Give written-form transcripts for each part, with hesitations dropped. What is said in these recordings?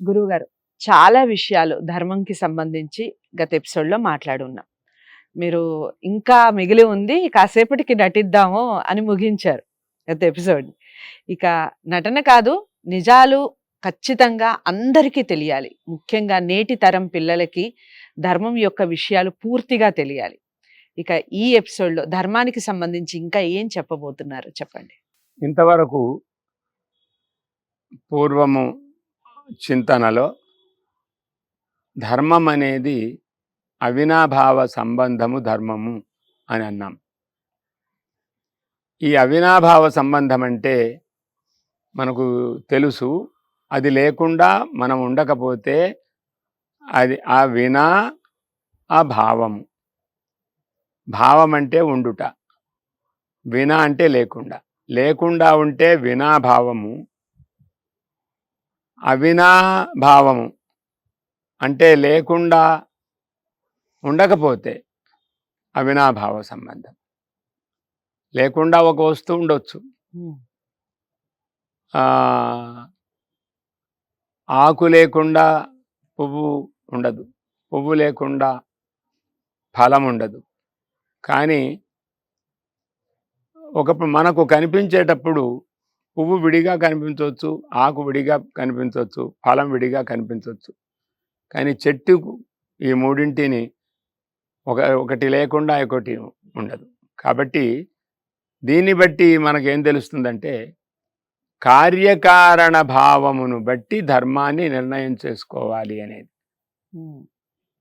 గురువుగారు, చాలా విషయాలు ధర్మంకి సంబంధించి గత ఎపిసోడ్‌లో మాట్లాడున్నాం. మీరు ఇంకా మిగిలి ఉంది, కాసేపటికి నటిద్దాము అని ముగించారు గత ఎపిసోడ్‌ని. ఇక నటన కాదు, నిజాలు ఖచ్చితంగా అందరికీ తెలియాలి. ముఖ్యంగా నేటి తరం పిల్లలకి ధర్మం యొక్క విషయాలు పూర్తిగా తెలియాలి. ఇక ఈ ఎపిసోడ్‌లో ధర్మానికి సంబంధించి ఇంకా ఏం చెప్పబోతున్నారు చెప్పండి? ఇంతవరకు పూర్వము చింతనలో ధర్మం అనేది అవినాభావ సంబంధము ధర్మము అని అన్నాం. ఈ అవినాభావ సంబంధం అంటే మనకు తెలుసు, అది లేకుండా మనం ఉండకపోతే అది ఆ వినా ఆ భావము. భావం అంటే ఉండుట, వినా అంటే లేకుండా, లేకుండా ఉంటే వినాభావము, అవినాభావము అంటే లేకుండా ఉండకపోతే అవినాభావ సంబంధం. లేకుండా ఒక వస్తువు ఉండొచ్చు, ఆకు లేకుండా పువ్వు ఉండదు, పువ్వు లేకుండా ఫలం ఉండదు. కానీ మనకు కనిపించేటప్పుడు పువ్వు విడిగా కనిపించవచ్చు, ఆకు విడిగా కనిపించవచ్చు, ఫలం విడిగా కనిపించవచ్చు. కానీ చెట్టుకు ఈ మూడింటిని ఒకటి లేకుండా ఒకటి ఉండదు. కాబట్టి దీన్ని బట్టి మనకేం తెలుస్తుందంటే కార్యకారణ భావమును బట్టి ధర్మాన్ని నిర్ణయం చేసుకోవాలి అనేది.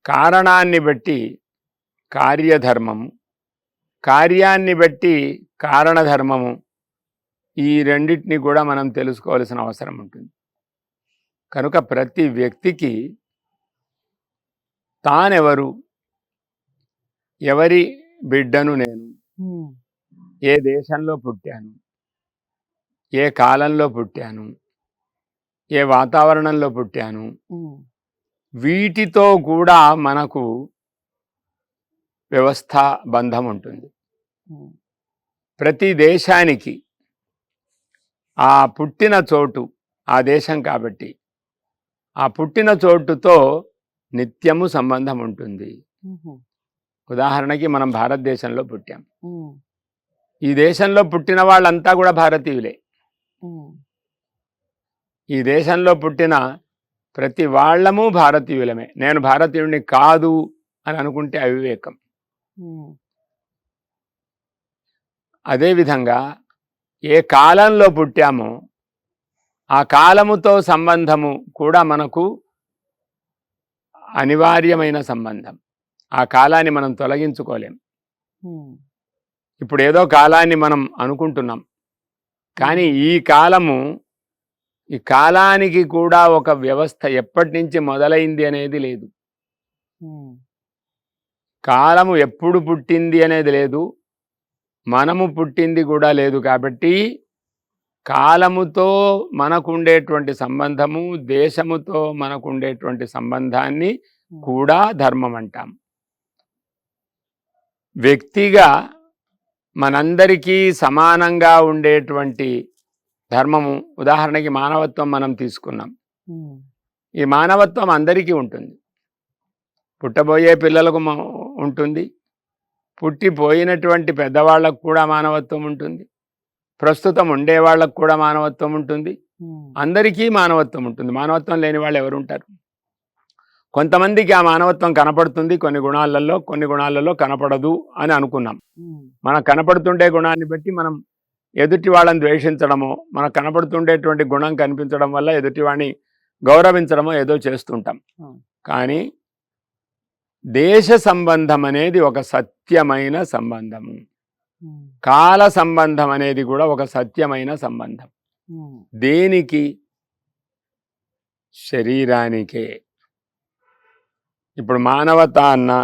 కారణాన్ని బట్టి కార్యధర్మము, కార్యాన్ని బట్టి కారణధర్మము, ఈ రెండింటిని కూడా మనం తెలుసుకోవాల్సిన అవసరం ఉంటుంది. కనుక ప్రతి వ్యక్తికి తానెవరు, ఎవరి బిడ్డను నేను, ఏ దేశంలో పుట్టాను, ఏ కాలంలో పుట్టాను, ఏ వాతావరణంలో పుట్టాను, వీటితో కూడా మనకు వ్యవస్థా బంధం ఉంటుంది. ప్రతి దేశానికి ఆ పుట్టిన చోటు ఆ దేశం కాబట్టి ఆ పుట్టిన చోటుతో నిత్యము సంబంధం ఉంటుంది. ఉదాహరణకి మనం భారతదేశంలో పుట్టాం. ఈ దేశంలో పుట్టిన వాళ్ళంతా కూడా భారతీయులే. ఈ దేశంలో పుట్టిన ప్రతి వాళ్ళము భారతీయులమే. నేను భారతీయుడిని కాదు అని అనుకుంటే అవివేకం. అదేవిధంగా ఏ కాలంలో పుట్టామో ఆ కాలముతో సంబంధము కూడా మనకు అనివార్యమైన సంబంధం. ఆ కాలాన్ని మనం తొలగించుకోలేం. ఇప్పుడు ఏదో కాలాన్ని మనం అనుకుంటున్నాం, కానీ ఈ కాలానికి కూడా ఒక వ్యవస్థ ఎప్పటి నుంచి మొదలైంది అనేది లేదు. కాలము ఎప్పుడు పుట్టింది అనేది లేదు, మనము పుట్టింది కూడా లేదు. కాబట్టి కాలముతో మనకుండేటువంటి సంబంధము, దేశముతో మనకుండేటువంటి సంబంధాన్ని కూడా ధర్మం అంటాం. వ్యక్తిగా మనందరికీ సమానంగా ఉండేటువంటి ధర్మము, ఉదాహరణకి మానవత్వం మనం తీసుకున్నాం. ఈ మానవత్వం అందరికీ ఉంటుంది. పుట్టబోయే పిల్లలకు ఉంటుంది, పుట్టిపోయినటువంటి పెద్దవాళ్లకు కూడా మానవత్వం ఉంటుంది, ప్రస్తుతం ఉండే వాళ్ళకు కూడా మానవత్వం ఉంటుంది. అందరికీ మానవత్వం ఉంటుంది. మానవత్వం లేని వాళ్ళు ఎవరు ఉంటారు? కొంతమందికి ఆ మానవత్వం కనపడుతుంది కొన్ని గుణాలలో, కొన్ని గుణాలలో కనపడదు అని అనుకున్నాం. మనకు కనపడుతుండే గుణాన్ని బట్టి మనం ఎదుటి వాళ్ళని ద్వేషించడమో, మనకు కనపడుతుండేటువంటి గుణం కనిపించడం వల్ల ఎదుటివాడిని గౌరవించడమో ఏదో చేస్తుంటాం. కానీ దేశ సంబంధం అనేది ఒక సత్యమైన సంబంధము, కాల సంబంధం అనేది కూడా ఒక సత్యమైన సంబంధం. దేనికి? శరీరానికే. ఇప్పుడు మానవత అన్నా,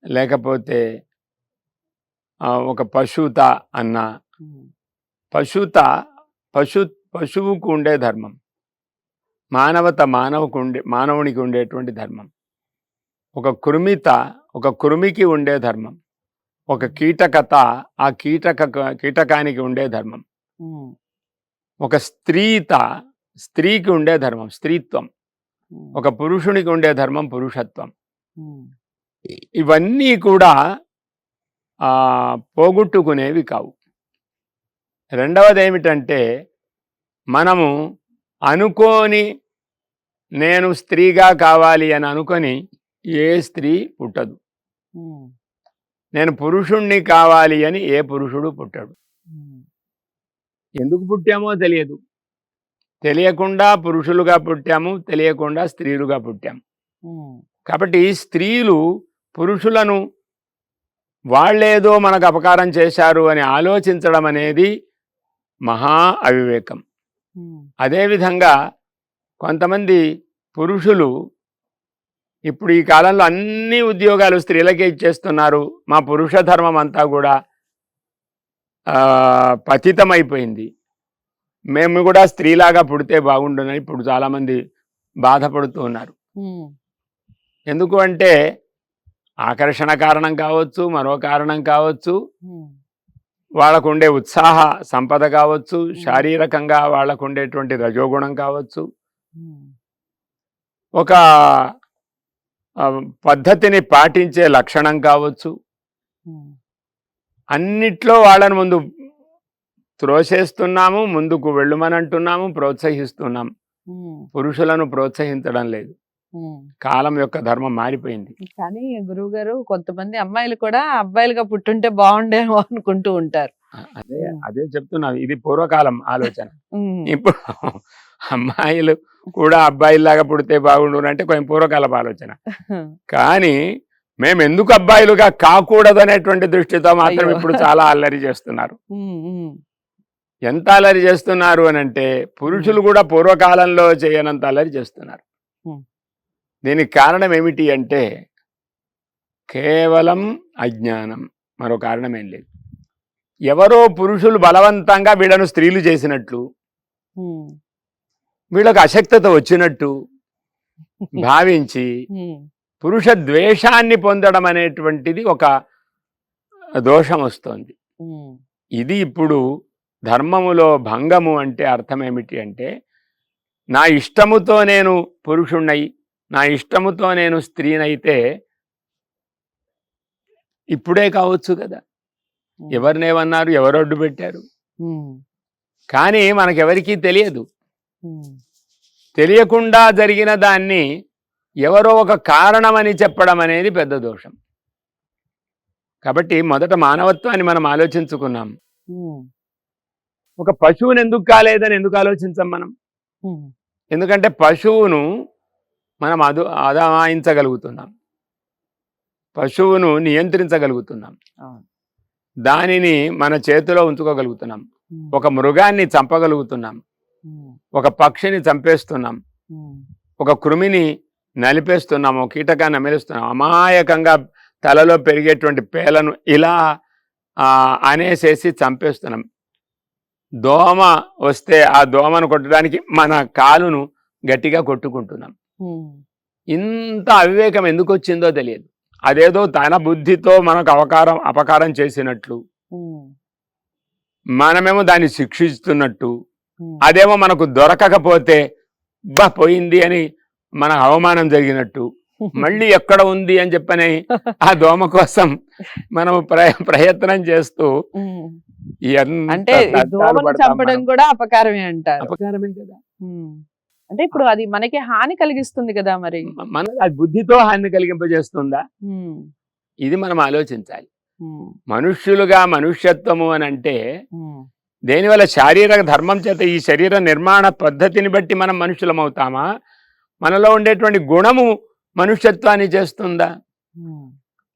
లేకపోతే ఒక పశుత అన్నా, పశువుకు ఉండే ధర్మం, మానవత మానవునికి ఉండేటువంటి ధర్మం. ఒక కృమికి ఉండే ధర్మం, ఒక కీటకత ఆ కీటకానికి ఉండే ధర్మం, ఒక స్త్రీకి ఉండే ధర్మం స్త్రీత్వం, ఒక పురుషునికి ఉండే ధర్మం పురుషత్వం. ఇవన్నీ కూడా పోగొట్టుకునేవి కావు. రెండవది ఏమిటంటే, మనము అనుకోని నేను స్త్రీగా కావాలి అని అనుకొని ఏ స్త్రీ పుట్టదు. నేను పురుషుణ్ణి కావాలి అని ఏ పురుషుడు పుట్టడు. ఎందుకు పుట్టామో తెలియదు. తెలియకుండా పురుషులుగా పుట్టాము, తెలియకుండా స్త్రీలుగా పుట్టాము. కాబట్టి స్త్రీలు పురుషులను వాళ్ళేదో మనకు అపకారం చేశారు అని ఆలోచించడం అనేది మహా అవివేకం. అదేవిధంగా కొంతమంది పురుషులు ఇప్పుడు ఈ కాలంలో అన్ని ఉద్యోగాలు స్త్రీలకే ఇచ్చేస్తున్నారు. మా పురుష ధర్మం అంతా కూడా పతితమైపోయింది, మేము కూడా స్త్రీలాగా పుడితే బాగుండునని ఇప్పుడు చాలామంది బాధపడుతూ ఉన్నారు. ఎందుకు అంటే ఆకర్షణ కారణం కావచ్చు, మరో కారణం కావచ్చు, వాళ్ళకు ఉండే ఉత్సాహ సంపద కావచ్చు, శారీరకంగా వాళ్ళకు ఉండేటువంటి రజోగుణం కావచ్చు, ఒక పద్ధతిని పాటించే లక్షణం కావచ్చు, అన్నిట్లో వాళ్ళని ముందు త్రోసేస్తున్నాము, ముందుకు వెళ్ళమని అంటున్నాము, ప్రోత్సహిస్తున్నాం. పురుషులను ప్రోత్సహించడం లేదు. కాలం యొక్క ధర్మం మారిపోయింది. కానీ గురువు గారు కొంతమంది అమ్మాయిలు కూడా అబ్బాయిలుగా పుట్టుంటే బాగుండేమో అనుకుంటూ ఉంటారు. అదే అదే చెప్తున్నాను, ఇది పూర్వకాలం ఆలోచన. ఇప్పుడు అమ్మాయిలు కూడా అబ్బాయిలాగా పుడితే బాగుండు అంటే కొంచెం పూర్వకాలపు ఆలోచన. కానీ మేము ఎందుకు అబ్బాయిలుగా కాకూడదు అనేటువంటి దృష్టితో మాత్రం ఇప్పుడు చాలా అల్లరి చేస్తున్నారు. ఎంత అల్లరి చేస్తున్నారు అని అంటే పురుషులు కూడా పూర్వకాలంలో చేయనంత అల్లరి చేస్తున్నారు. దీనికి కారణం ఏమిటి అంటే కేవలం అజ్ఞానం, మరో కారణం ఏం లేదు. ఎవరో పురుషులు బలవంతంగా వీళ్ళను స్త్రీలు చేసినట్లు, వీళ్ళకు అశక్తత వచ్చినట్టు భావించి పురుష ద్వేషాన్ని పొందడం అనేటువంటిది ఒక దోషం వస్తోంది. ఇది ఇప్పుడు ధర్మములో భంగము అంటే అర్థం ఏమిటి అంటే, నా ఇష్టముతో నేను పురుషుణ్ణై, నా ఇష్టముతో నేను స్త్రీనైతే ఇప్పుడే కావచ్చు కదా, ఎవరినేమన్నారు, ఎవరు అడ్డు పెట్టారు. కానీ మనకెవరికీ తెలియదు. తెలియకుండా జరిగిన దాన్ని ఎవరో ఒక కారణమని చెప్పడం అనేది పెద్ద దోషం. కాబట్టి మొదట మానవత్వాన్ని మనం ఆలోచించుకున్నాం. ఒక పశువుని ఎందుకు కాలేదని ఎందుకు ఆలోచించాం మనం? ఎందుకంటే పశువును మనం అదమాయించగలుగుతున్నాం, పశువును నియంత్రించగలుగుతున్నాం, దానిని మన చేతిలో ఉంచుకోగలుగుతున్నాం, ఒక మృగాన్ని చంపగలుగుతున్నాం, ఒక పక్షిని చంపేస్తున్నాం, ఒక కృమిని నలిపేస్తున్నాం, ఒక కీటకాన్ని నమిలేస్తున్నాం, అమాయకంగా తలలో పెరిగేటువంటి పేలను ఇలా అనేసేసి చంపేస్తున్నాం. దోమ వస్తే ఆ దోమను కొట్టడానికి మన కాలును గట్టిగా కొట్టుకుంటున్నాం. ఇంత అవివేకం ఎందుకు వచ్చిందో తెలియదు. అదేదో తన బుద్ధితో మనకు అపకారం చేసినట్లు, మనమేమో దాన్ని శిక్షిస్తున్నట్టు, అదేమో మనకు దొరకకపోతే పోయింది అని మన అవమానం జరిగినట్టు, మళ్ళీ ఎక్కడ ఉంది అని చెప్పని ఆ దోమ కోసం మనం ప్రయత్నం చేస్తూ అంటే చంపడం కూడా అపకారమే అంటారు. అపకారమే కదా. అంటే ఇప్పుడు అది మనకి హాని కలిగిస్తుంది కదా, మరి మన అది బుద్ధితో హాని కలిగింపజేస్తుందా? ఇది మనం ఆలోచించాలి. మనుష్యులుగా మనుష్యత్వము అని అంటే దేనివల్ల శారీరక ధర్మం చేత ఈ శరీర నిర్మాణ పద్ధతిని బట్టి మనం మనుషులం అవుతామా? మనలో ఉండేటువంటి గుణము మనుష్యత్వాన్ని చేస్తుందా?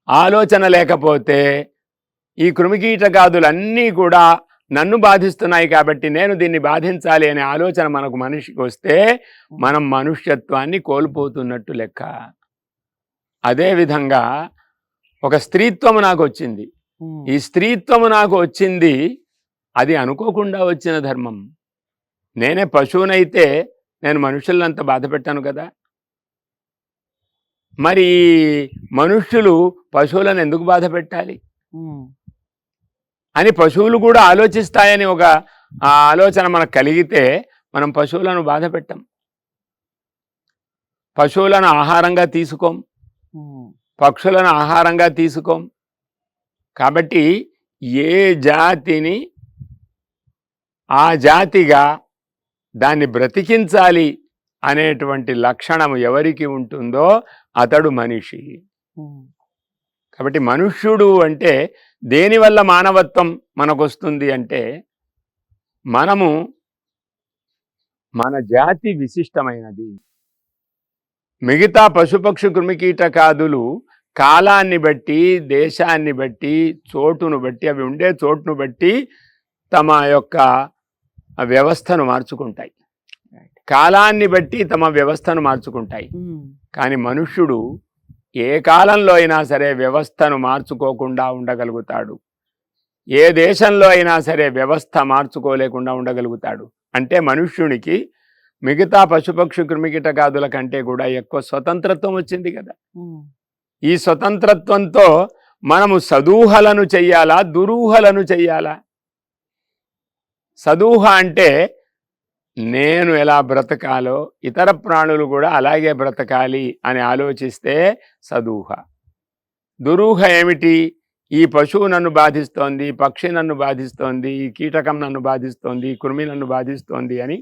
ఆలోచన లేకపోతే ఈ కృమికీటకాదులన్నీ కూడా నన్ను బాధిస్తున్నాయి కాబట్టి నేను దీన్ని బాధించాలి అనే ఆలోచన మనకు మనిషికి వస్తే మనం మనుష్యత్వాన్ని కోల్పోతున్నట్టు లెక్క. అదేవిధంగా ఒక స్త్రీత్వము నాకు వచ్చింది, ఈ స్త్రీత్వము నాకు వచ్చింది అది అనుకోకుండా వచ్చిన ధర్మం. నేనే పశువునైతే నేను మనుషులంతా బాధ పెట్టాను కదా. మరి మనుష్యులు పశువులను ఎందుకు బాధ పెట్టాలి అని పశువులు కూడా ఆలోచిస్తాయని ఒక ఆలోచన మనకు కలిగితే మనం పశువులను బాధ పెట్టం, పశువులను ఆహారంగా తీసుకోం, పక్షులను ఆహారంగా తీసుకోం. కాబట్టి ఏ జాతిని ఆ జాతిగా దాన్ని బ్రతికించాలి అనేటువంటి లక్షణం ఎవరికి ఉంటుందో అతడు మనిషి. కాబట్టి మనుష్యుడు అంటే దేనివల్ల మానవత్వం మనకు వస్తుంది అంటే మనము మన జాతి విశిష్టమైనది. మిగతా పశుపక్షి కృమికీటకాదులు కాలాన్ని బట్టి, దేశాన్ని బట్టి, చోటును బట్టి, అవి ఉండే చోటును బట్టి తమ యొక్క వ్యవస్థను మార్చుకుంటాయి, కాలాన్ని బట్టి తమ వ్యవస్థను మార్చుకుంటాయి. కానీ మనుష్యుడు ఏ కాలంలో అయినా సరే వ్యవస్థను మార్చుకోకుండా ఉండగలుగుతాడు, ఏ దేశంలో అయినా సరే వ్యవస్థ మార్చుకోలేకుండా ఉండగలుగుతాడు. అంటే మనుష్యునికి మిగతా పశుపక్షి కృమికీటకాదుల కంటే కూడా ఎక్కువ స్వతంత్రత్వం వచ్చింది కదా. ఈ స్వతంత్రత్వంతో మనము సదూహలను చెయ్యాలా, దురూహలను చెయ్యాలా? సదూహ అంటే నేను ఎలా బ్రతకాలో ఇతర ప్రాణులు కూడా అలాగే బ్రతకాలి అని ఆలోచిస్తే సదూహ. దురూహ ఏమిటి? ఈ పశువు నన్ను బాధిస్తోంది, పక్షి నన్ను బాధిస్తోంది, ఈ కీటకం నన్ను బాధిస్తోంది, కృమి నన్ను బాధిస్తోంది అని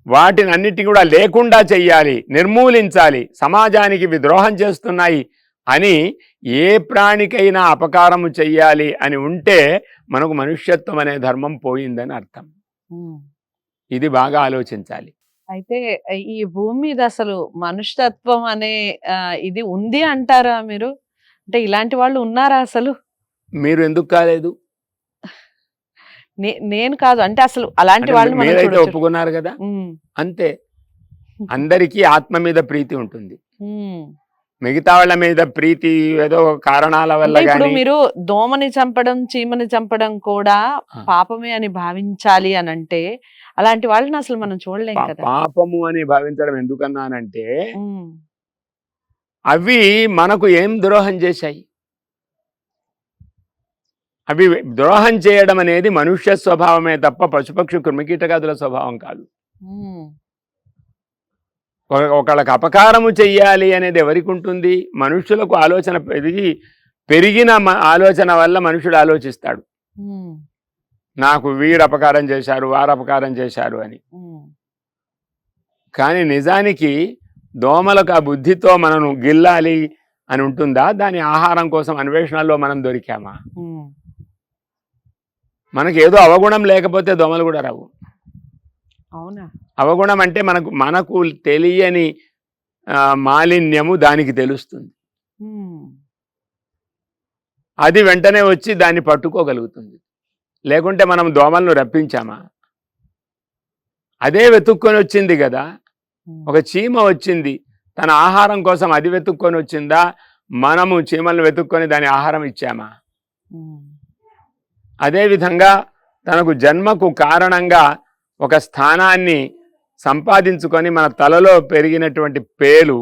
వాటిని అన్నిటి కూడా లేకుండా చెయ్యాలి, నిర్మూలించాలి, సమాజానికి విద్రోహం చేస్తున్నాయి అని ఏ ప్రాణికైనా అపకారము చెయ్యాలి అని ఉంటే మనకు మనుష్యత్వం అనే ధర్మం పోయిందని అర్థం. ఇది బాగా ఆలోచించాలి. అయితే ఈ భూమి మీద అసలు మనుష్యత్వం అనే ఇది ఉంది అంటారా మీరు? అంటే ఇలాంటి వాళ్ళు ఉన్నారా అసలు? మీరు ఎందుకు కాలేదు? నేను కాదు, అంటే అసలు అలాంటి వాళ్ళు మీరైతే ఒప్పుకున్నారు కదా, అంతే. అందరికీ ఆత్మ మీద ప్రీతి ఉంటుంది, మిగతా వాళ్ళ మీద ప్రీతి ఏదో కారణాల వల్ల. ఇప్పుడు మీరు దోమని చంపడం, చీమని చంపడం కూడా పాపమే అని భావించాలి అని అంటే అలాంటి వాళ్ళని అసలు మనం చూడలేం కదా. పాపము అని భావించడం ఎందుకన్నానంటే అవి మనకు ఏం ద్రోహం చేశాయి? అవి ద్రోహం చేయడం అనేది మనుష్య స్వభావమే తప్ప పశుపక్షి కృమికీటకాదుల స్వభావం కాదు. ఒకళ్ళకి అపకారము చెయ్యాలి అనేది ఎవరికి ఉంటుంది? మనుష్యులకు ఆలోచన పెరిగిన ఆలోచన వల్ల మనుషుడు ఆలోచిస్తాడు, నాకు వీరు అపకారం చేశారు, వారు అపకారం చేశారు అని. కానీ నిజానికి దోమలకు ఆ బుద్ధితో మనం గిల్లాలి అని ఉంటుందా? దాని ఆహారం కోసం అన్వేషణలో మనం దొరికామా? మనకి ఏదో అవగుణం లేకపోతే దోమలు కూడా రావు. అవునా? అవగుణం అంటే మనకు తెలియని మాలిన్యము దానికి తెలుస్తుంది, అది వెంటనే వచ్చి దాన్ని పట్టుకోగలుగుతుంది. లేకుంటే మనం దోమలను రప్పించామా? అదే వెతుక్కొని వచ్చింది కదా. ఒక చీమ వచ్చింది, తన ఆహారం కోసం అది వెతుక్కొని వచ్చిందా? మనము చీమలను వెతుక్కొని దాని ఆహారం ఇచ్చామా? అదేవిధంగా తనకు జన్మకు కారణంగా ఒక స్థానాన్ని సంపాదించుకొని మన తలలో పెరిగినటువంటి పేలు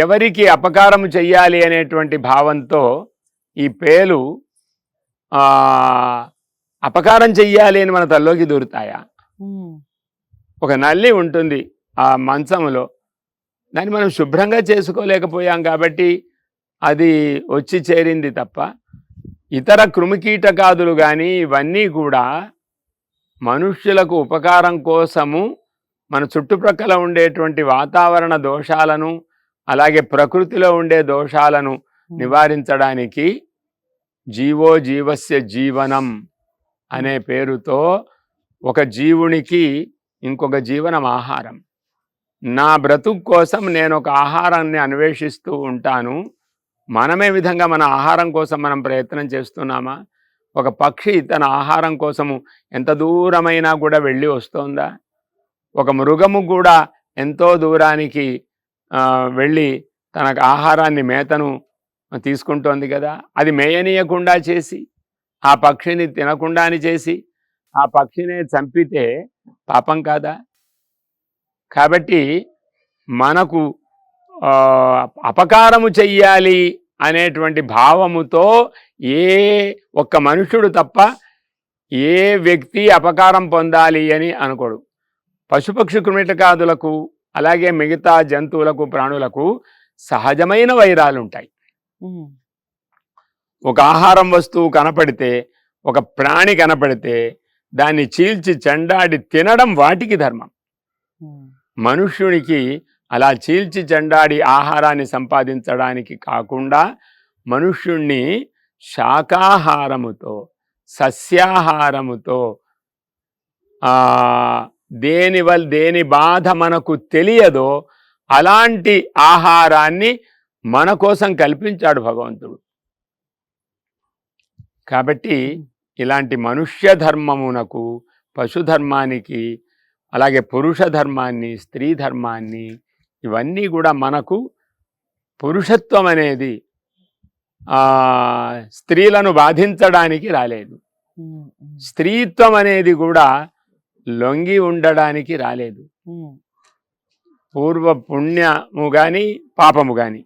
ఎవరికి అపకారము చెయ్యాలి అనేటువంటి భావంతో ఈ పేలు అపకారం చెయ్యాలి అని మన తల్లోకి దూరుతాయా? ఒక నల్లి ఉంటుంది ఆ మంచంలో, దాన్ని మనం శుభ్రంగా చేసుకోలేకపోయాం కాబట్టి అది వచ్చి చేరింది తప్ప ఇతర కృమికీటకాదులు కానీ ఇవన్నీ కూడా మనుష్యులకు ఉపకారం కోసము మన చుట్టుప్రక్కల ఉండేటువంటి వాతావరణ దోషాలను అలాగే ప్రకృతిలో ఉండే దోషాలను నివారించడానికి జీవో జీవస్య జీవనం అనే పేరుతో ఒక జీవునికి ఇంకొక జీవనం ఆహారం. నా బ్రతుకు కోసం నేను ఒక ఆహారాన్ని అన్వేషిస్తూ ఉంటాను. మనమే విధంగా మన ఆహారం కోసం మనం ప్రయత్నం చేస్తున్నామా? ఒక పక్షి తన ఆహారం కోసము ఎంత దూరమైనా కూడా వెళ్ళి వస్తోందా? ఒక మృగము కూడా ఎంతో దూరానికి వెళ్ళి తన ఆహారాన్ని మేతను తీసుకుంటోంది కదా. అది మేయనీయకుండా చేసి ఆ పక్షిని తినకుండాని చేసి ఆ పక్షినే చంపితే పాపం కాదా? కాబట్టి మనకు అపకారము చెయ్యాలి అనేటువంటి భావముతో ఏ ఒక్క మనుష్యుడు తప్ప ఏ వ్యక్తి అపకారం పొందాలి అని అనుకోడు. పశుపక్షి కృమిటకాదులకు అలాగే మిగతా జంతువులకు ప్రాణులకు సహజమైన వైరాలు ఉంటాయి. ఒక ఆహారం వస్తువు కనపడితే, ఒక ప్రాణి కనపడితే దాన్ని చీల్చి చెండాడి తినడం వాటికి ధర్మం. మనుష్యునికి అలా చీల్చి చెండాడి ఆహారాన్ని సంపాదించడానికి కాకుండా మనుష్యుణ్ణి శాకాహారముతో సస్యాహారముతో దేని బాధ మనకు తెలియదో అలాంటి ఆహారాన్ని మన కోసం కల్పించాడు భగవంతుడు. కాబట్టి ఇలాంటి మనుష్య ధర్మమునకు, పశుధర్మానికి, అలాగే పురుష ధర్మాన్ని, స్త్రీ ధర్మాన్ని, ఇవన్నీ కూడా మనకు పురుషత్వం అనేది స్త్రీలను బాధించడానికి రాలేదు. స్త్రీత్వం అనేది కూడా లొంగి ఉండడానికి రాలేదు. పూర్వ పుణ్యము గాని పాపము గాని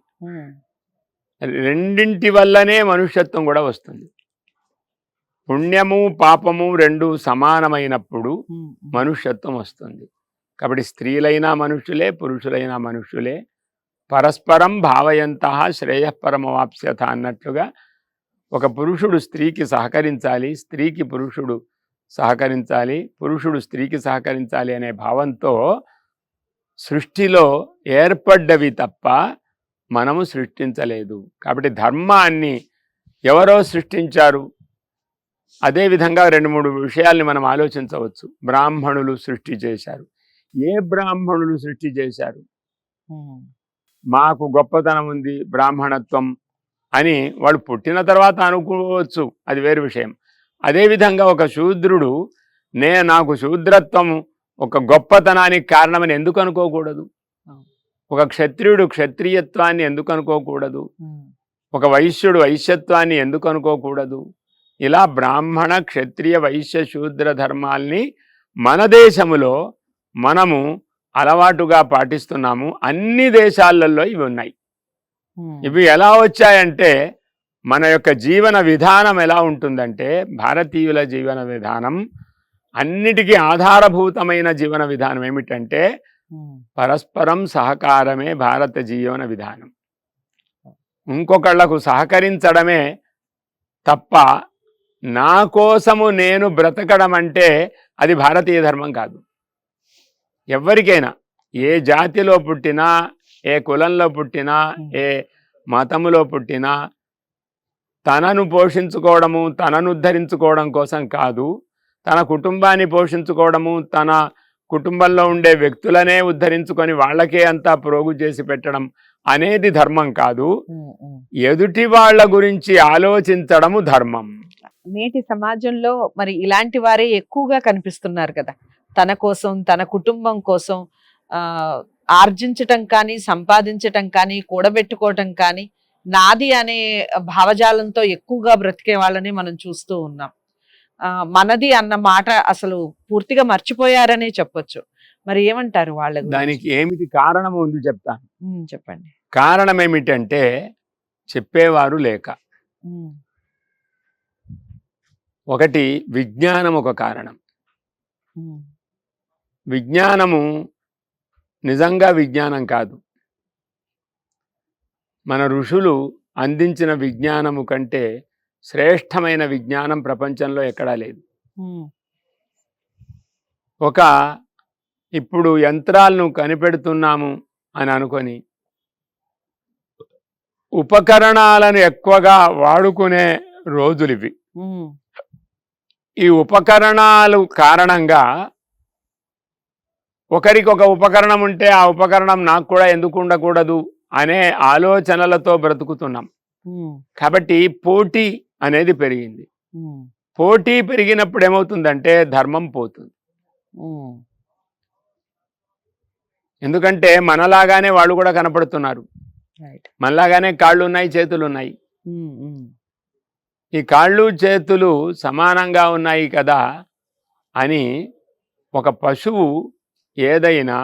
రెండింటి వల్లనే మనుష్యత్వం కూడా వస్తుంది. పుణ్యము పాపము రెండు సమానమైనప్పుడు మనుష్యత్వం వస్తుంది. కాబట్టి స్త్రీలైనా మనుష్యులే, పురుషులైనా మనుష్యులే. పరస్పరం భావయంతః శ్రేయఃపరమవాప్స్యత అన్నట్లుగా ఒక పురుషుడు స్త్రీకి సహకరించాలి, స్త్రీకి పురుషుడు సహకరించాలి, పురుషుడు స్త్రీకి సహకరించాలి అనే భావంతో సృష్టిలో ఏర్పడ్డవి తప్ప మనము సృష్టించలేదు. కాబట్టి ధర్మాన్ని ఎవరో సృష్టించారు. అదేవిధంగా 2-3 విషయాల్ని మనం ఆలోచించవచ్చు. బ్రాహ్మణులు సృష్టి చేశారు. ఏ బ్రాహ్మణులు సృష్టి చేశారు? మాకు గొప్పతనం ఉంది బ్రాహ్మణత్వం అని వాళ్ళు పుట్టిన తర్వాత అనుకోవచ్చు, అది వేరు విషయం. అదేవిధంగా ఒక శూద్రుడు నాకు శూద్రత్వం ఒక గొప్పతనానికి కారణమని ఎందుకు అనుకోకూడదు? ఒక క్షత్రియుడు క్షత్రియత్వాన్ని ఎందుకు అనుకోకూడదు? ఒక వైశ్యుడు వైశ్యత్వాన్ని ఎందుకు అనుకోకూడదు? ఇలా బ్రాహ్మణ క్షత్రియ వైశ్య శూద్ర ధర్మాల్ని మన దేశములో మనము అలవాటుగా పాటిస్తున్నాము. అన్ని దేశాలలో ఇవి ఉన్నాయి. ఇవి ఎలా వచ్చాయంటే మన యొక్క జీవన విధానం ఎలా ఉంటుందంటే, భారతీయుల జీవన విధానం అన్నిటికీ ఆధారభూతమైన జీవన విధానం ఏమిటంటే పరస్పరం సహకారమే భారత జీవన విధానం. ఇంకొకళ్లకు సహకరించడమే తప్ప నా కోసము నేను బ్రతకడం అంటే అది భారతీయ ధర్మం కాదు. ఎవరికైనా ఏ జాతిలో పుట్టినా, ఏ కులంలో పుట్టినా, ఏ మతములో పుట్టినా తనను పోషించుకోవడము, తనను ఉద్ధరించుకోవడం కోసం కాదు, తన కుటుంబాన్ని పోషించుకోవడము, తన కుటుంబంలో ఉండే వ్యక్తులనే ఉద్ధరించుకొని వాళ్ళకే అంతా ప్రోగు చేసి పెట్టడం అనేది ధర్మం కాదు. ఎదుటి వాళ్ళ గురించి ఆలోచించడము ధర్మం. నేటి సమాజంలో మరి ఇలాంటి వారే ఎక్కువగా కనిపిస్తున్నారు కదా. తన కోసం, తన కుటుంబం కోసం ఆర్జించటం కానీ, సంపాదించటం కానీ, కూడబెట్టుకోవటం కానీ, నాది అనే భావజాలంతో ఎక్కువగా బ్రతికే వాళ్ళని మనం చూస్తూ ఉన్నాం. మనది అన్న మాట అసలు పూర్తిగా మర్చిపోయారనే చెప్పొచ్చు. మరి ఏమంటారు వాళ్ళ గురించి? దానికి ఏమిటి కారణం ఉంది చెప్తాను. చెప్పండి. కారణం ఏమిటంటే చెప్పేవారు లేక. ఒకటి విజ్ఞానం ఒక కారణం. విజ్ఞానము నిజంగా విజ్ఞానం కాదు. మన ఋషులు అందించిన విజ్ఞానము కంటే శ్రేష్టమైన విజ్ఞానం ప్రపంచంలో ఎక్కడా లేదు. ఇప్పుడు యంత్రాలను కనిపెడుతున్నాము అని అనుకొని ఉపకరణాలను ఎక్కువగా వాడుకునే రోజులు ఇవి. ఈ ఉపకరణాలు కారణంగా ఒకరికి ఒక ఉపకరణం ఉంటే ఆ ఉపకరణం నాకు కూడా ఎందుకు ఉండకూడదు అనే ఆలోచనలతో బ్రతుకుతున్నాం. కాబట్టి పోటీ అనేది పెరిగింది. పోటీ పెరిగినప్పుడు ఏమవుతుందంటే ధర్మం పోతుంది. ఎందుకంటే మనలాగానే వాళ్ళు కూడా కనపడుతున్నారు. మనలాగానే కాళ్ళు ఉన్నాయి, చేతులు ఉన్నాయి. ఈ కాళ్ళు చేతులు సమానంగా ఉన్నాయి కదా అని ఒక పశువు ఏదైనా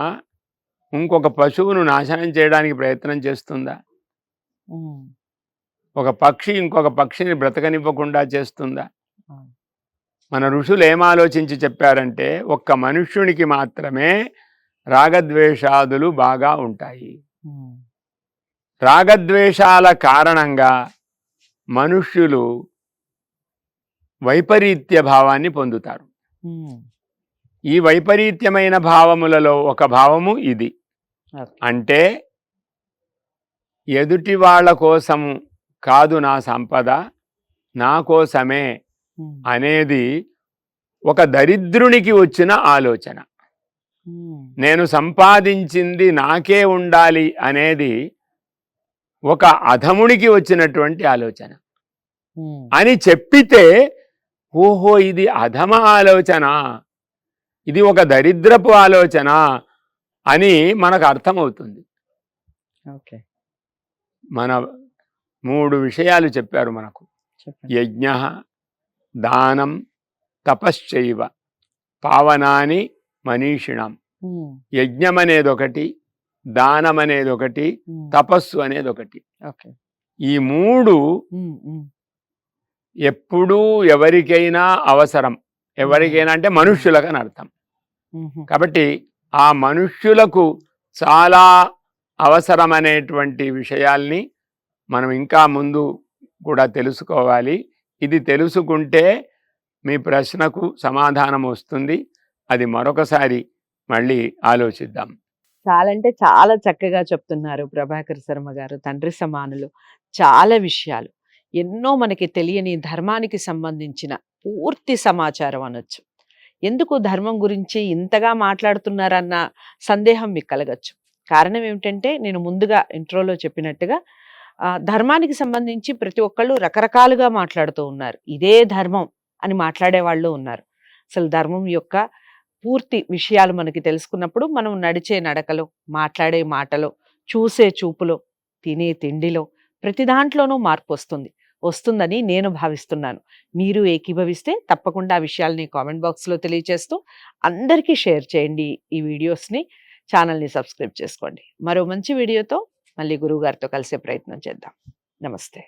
ఇంకొక పశువును నాశనం చేయడానికి ప్రయత్నం చేస్తుందా? ఒక పక్షి ఇంకొక పక్షిని బ్రతకనివ్వకుండా చేస్తుందా? అవును. మన ఋషులు ఏం ఆలోచించి చెప్పారంటే ఒక్క మనుష్యునికి మాత్రమే రాగద్వేషాదులు బాగా ఉంటాయి. ఉమ్, రాగద్వేషాల కారణంగా మనుష్యులు వైపరీత్య భావాన్ని పొందుతారు. ఉమ్, ఈ వైపరీత్యమైన భావములలో ఒక భావము ఇది. ఓకే. అంటే ఎదుటి వాళ్ళ కోసము కాదు నా సంపద, నా కోసమే ఉమ్, అనేది ఒక దరిద్రునికి వచ్చిన ఆలోచన. ఉమ్, నేను సంపాదించింది నాకే ఉండాలి అనేది ఒక అధమునికి వచ్చినటువంటి ఆలోచన ఉమ్, అని చెప్పితే, ఓహో ఇది అధమ ఆలోచన, ఇది ఒక దరిద్రపు ఆలోచన అని మనకు అర్థమవుతుంది. ఓకే. మన 3 విషయాలు చెప్పారు మనకు. చెప్పండి. యజ్ఞ, దానం, తపశ్చైవ పావనాని మనీషిణం. ఉమ్, యజ్ఞం అనేది ఒకటి, దానం అనేది ఒకటి, ఉమ్, తపస్సు అనేది ఒకటి. ఓకే. ఈ 3 ఉమ్, ఉమ్, ఎప్పుడూ ఎవరికైనా అవసరం. ఎవరికైనా అంటే మనుష్యులకు అని అర్థం. ఉహు, కాబట్టి ఆ మనుష్యులకు చాలా అవసరమనేటువంటి విషయాల్ని మనం ఇంకా ముందు కూడా తెలుసుకోవాలి. ఇది తెలుసుకుంటే మీ ప్రశ్నకు సమాధానం వస్తుంది. అది మరొకసారి మళ్ళీ ఆలోచిద్దాం. చాలా అంటే చాలా చక్కగా చెప్తున్నారు ప్రభాకర్ శర్మ గారు. తండ్రి సమానులు. చాలా విషయాలు, ఎన్నో మనకి తెలియని ధర్మానికి సంబంధించిన పూర్తి సమాచారం అనొచ్చు. ఎందుకు ధర్మం గురించి ఇంతగా మాట్లాడుతున్నారన్న సందేహం మీకు కలగచ్చు. కారణం ఏమిటంటే, నేను ముందుగా ఇంట్రోలో చెప్పినట్టుగా ధర్మానికి సంబంధించి ప్రతి ఒక్కళ్ళు రకరకాలుగా మాట్లాడుతూ ఉన్నారు. ఇదే ధర్మం అని మాట్లాడే వాళ్ళు ఉన్నారు. అసలు ధర్మం యొక్క పూర్తి విషయాలు మనకి తెలుసుకున్నప్పుడు మనం నడిచే నడకలో, మాట్లాడే మాటలో, చూసే చూపులో, తినే తిండిలో, ప్రతి దాంట్లోనూ మార్పు వస్తుందని నేను భావిస్తున్నాను. మీరు ఏకీభవిస్తే తప్పకుండా ఆ విషయాల్ని కామెంట్ బాక్స్లో తెలియజేస్తూ అందరికీ షేర్ చేయండి ఈ వీడియోస్ని. ఛానల్ని సబ్స్క్రైబ్ చేసుకోండి. మరో మంచి వీడియోతో మళ్ళీ గురువుగారితో కలిసే ప్రయత్నం చేద్దాం. నమస్తే.